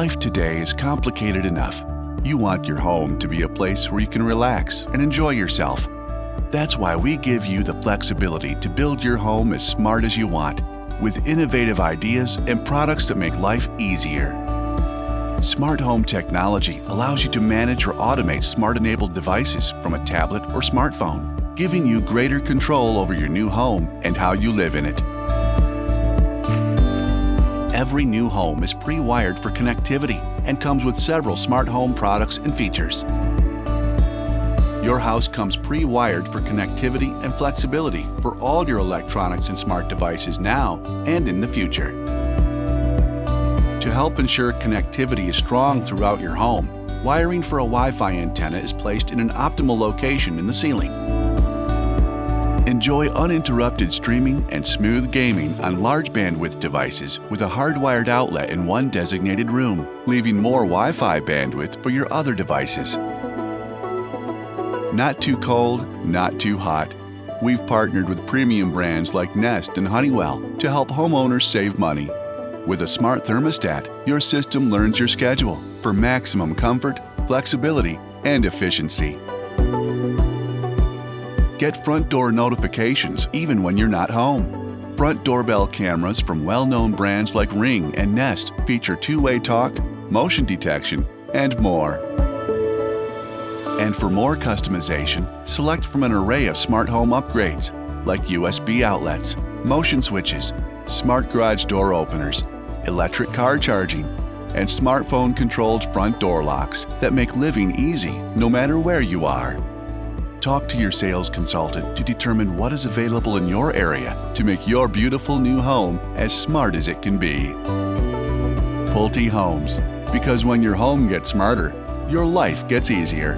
Life today is complicated enough. You want your home to be a place where you can relax and enjoy yourself. That's why we give you the flexibility to build your home as smart as you want, with innovative ideas and products that make life easier. Smart home technology allows you to manage or automate smart-enabled devices from a tablet or smartphone, giving you greater control over your new home and how you live in it. Every new home is pre-wired for connectivity and comes with several smart home products and features. Your house comes pre-wired for connectivity and flexibility for all your electronics and smart devices now and in the future. To help ensure connectivity is strong throughout your home, wiring for a Wi-Fi antenna is placed in an optimal location in the ceiling. Enjoy uninterrupted streaming and smooth gaming on large bandwidth devices with a hardwired outlet in one designated room, leaving more Wi-Fi bandwidth for your other devices. Not too cold, not too hot. We've partnered with premium brands like Nest and Honeywell to help homeowners save money. With a smart thermostat, your system learns your schedule for maximum comfort, flexibility, and efficiency. Get front door notifications even when you're not home. Front doorbell cameras from well-known brands like Ring and Nest feature two-way talk, motion detection, and more. And for more customization, select from an array of smart home upgrades like USB outlets, motion switches, smart garage door openers, electric car charging, and smartphone-controlled front door locks that make living easy no matter where you are. Talk to your sales consultant to determine what is available in your area to make your beautiful new home as smart as it can be. Pulte Homes, because when your home gets smarter, your life gets easier.